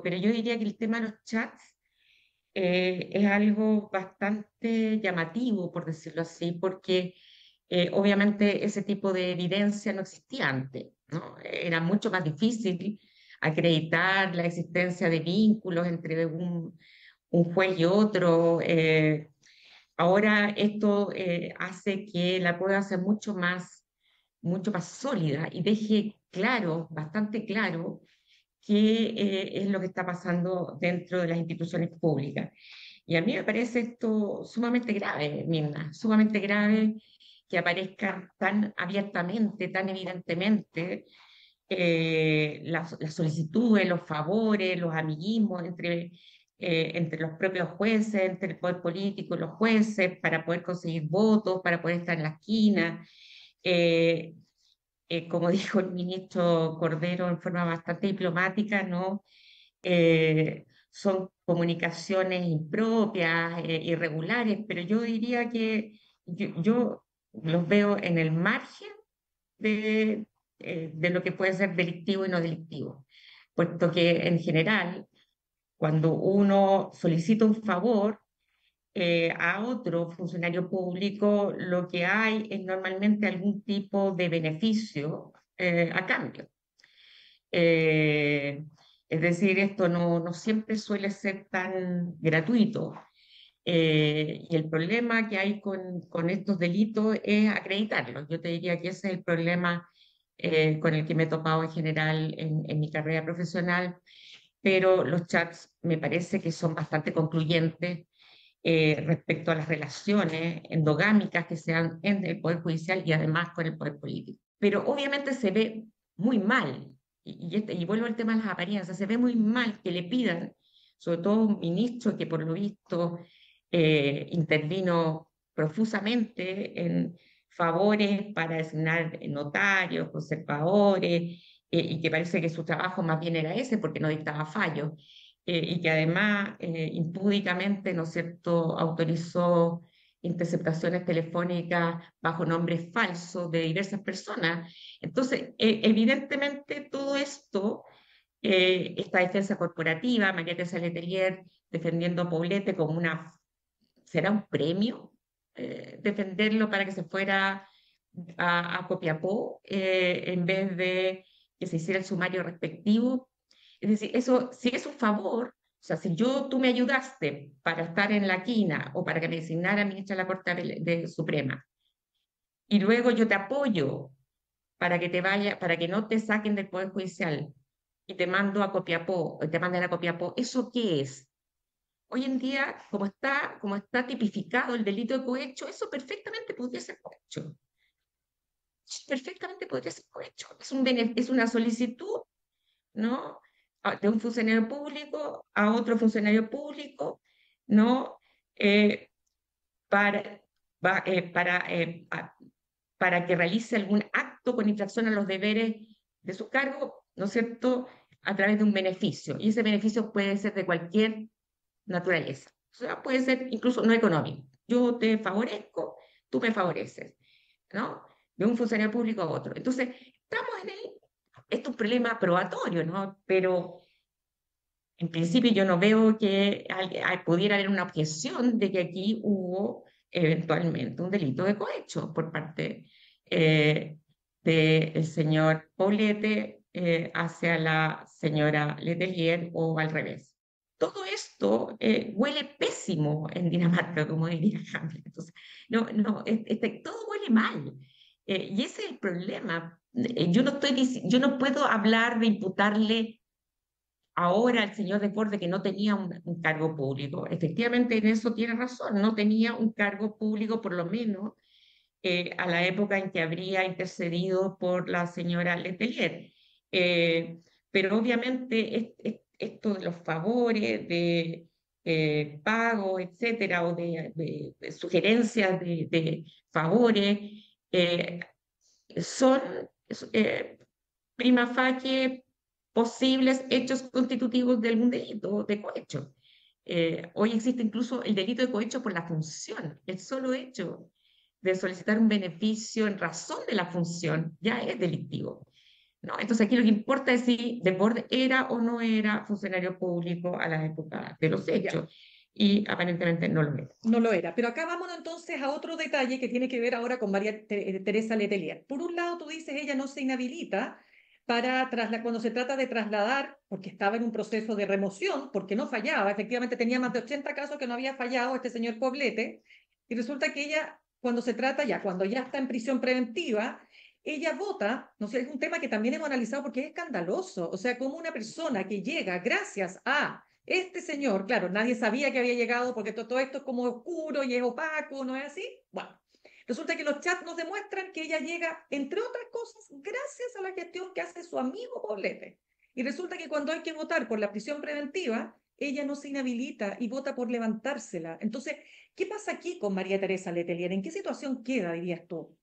Pero yo diría que el tema de los chats es algo bastante llamativo, por decirlo así, porque obviamente ese tipo de evidencia no existía antes, ¿no? Era mucho más difícil acreditar la existencia de vínculos entre un juez y otro. Ahora esto hace que la prueba sea mucho más sólida y deje claro, bastante claro, qué es lo que está pasando dentro de las instituciones públicas. Y a mí me parece esto sumamente grave, Mirna, sumamente grave que aparezcan tan abiertamente, tan evidentemente las solicitudes, los favores, los amiguismos entre los propios jueces, entre el poder político y los jueces, para poder conseguir votos, para poder estar en la esquina. Eh, como dijo el ministro Cordero en forma bastante diplomática, ¿no? Son comunicaciones impropias, irregulares, pero yo diría que yo los veo en el margen de, de lo que puede ser delictivo y no delictivo, puesto que en general, cuando uno solicita un favor a otro funcionario público, lo que hay es normalmente algún tipo de beneficio a cambio. Eh, es decir, esto no siempre suele ser tan gratuito. Y el problema que hay con estos delitos es acreditarlos. Yo te diría que ese es el problema con el que me he topado en general en mi carrera profesional, pero los chats me parece que son bastante concluyentes respecto a las relaciones endogámicas que se dan entre el Poder Judicial y además con el Poder Político. Pero obviamente se ve muy mal, y vuelvo al tema de las apariencias, se ve muy mal que le pidan, sobre todo a un ministro que por lo visto intervino profusamente en favores para designar notarios, conservadores, y que parece que su trabajo más bien era ese porque no dictaba fallos y que además impúdicamente, ¿no es cierto?, autorizó interceptaciones telefónicas bajo nombres falsos de diversas personas. Entonces, evidentemente todo esto, esta defensa corporativa, María Teresa Letelier defendiendo a Poblete como ¿será un premio? Defenderlo para que se fuera a Copiapó en vez de que se hiciera el sumario respectivo. Es decir, eso sí es un favor. O sea, si tú me ayudaste para estar en la quina o para que me designara ministra de la Corte Suprema, y luego yo te apoyo para que te vaya, para que no te saquen del Poder Judicial y te mando a Copiapó, o te manden a Copiapó, ¿eso qué es? Hoy en día, como está tipificado el delito de cohecho, eso perfectamente podría ser cohecho. Perfectamente podría ser cohecho. Es una solicitud, ¿no? De un funcionario público a otro funcionario público, ¿no? Eh, para, para que realice algún acto con infracción a los deberes de su cargo, ¿no es cierto?, a través de un beneficio. Y ese beneficio puede ser de cualquier naturaleza. O sea, puede ser incluso no económico. Yo te favorezco, tú me favoreces, ¿no? De un funcionario público a otro. Entonces, estamos en esto es un problema probatorio, ¿no? Pero en principio yo no veo que pudiera haber una objeción de que aquí hubo eventualmente un delito de cohecho por parte eh, del señor Poblete hacia la señora Letelier o al revés. Todo esto huele pésimo en Dinamarca, como diría Hamlet. Entonces, todo huele mal. Y ese es el problema. Yo no puedo hablar de imputarle ahora el señor Desbordes que no tenía un cargo público. Efectivamente, en eso tiene razón, no tenía un cargo público, por lo menos a la época en que habría intercedido por la señora Letelier. Eh, pero obviamente esto de los favores, de pago, etcétera, o de sugerencias de favores, eh, son eh, prima facie posibles hechos constitutivos de algún delito de cohecho. Hoy existe incluso el delito de cohecho por la función. El solo hecho de solicitar un beneficio en razón de la función ya es delictivo, ¿no? Entonces aquí lo que importa es si Desbordes era o no era funcionario público a la época de los Ya. hechos, y aparentemente no lo era. No lo era. Pero acá vámonos entonces a otro detalle que tiene que ver ahora con María Teresa Letelier. Por un lado, tú dices, ella no se inhabilita cuando se trata de trasladar, porque estaba en un proceso de remoción, porque no fallaba, efectivamente tenía más de 80 casos que no había fallado este señor Poblete, y resulta que ella, cuando ya está en prisión preventiva, ella vota, no sé, es un tema que también hemos analizado porque es escandaloso, o sea, como una persona que llega gracias a este señor, claro, nadie sabía que había llegado porque todo esto es como oscuro y es opaco, ¿no es así? Bueno, resulta que los chats nos demuestran que ella llega, entre otras cosas, gracias a la gestión que hace su amigo Poblete. Y resulta que cuando hay que votar por la prisión preventiva, ella no se inhabilita y vota por levantársela. Entonces, ¿qué pasa aquí con María Teresa Letelier? ¿En qué situación queda, dirías tú?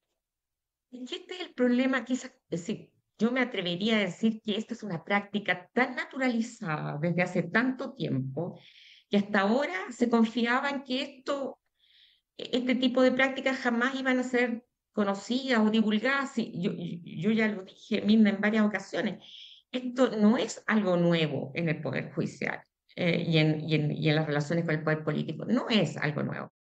Y este es el problema, quizás, es decir, yo me atrevería a decir que esta es una práctica tan naturalizada desde hace tanto tiempo que hasta ahora se confiaba en que este tipo de prácticas jamás iban a ser conocidas o divulgadas. Sí, yo ya lo dije, Mirna, en varias ocasiones. Esto no es algo nuevo en el Poder Judicial y en las relaciones con el poder político. No es algo nuevo.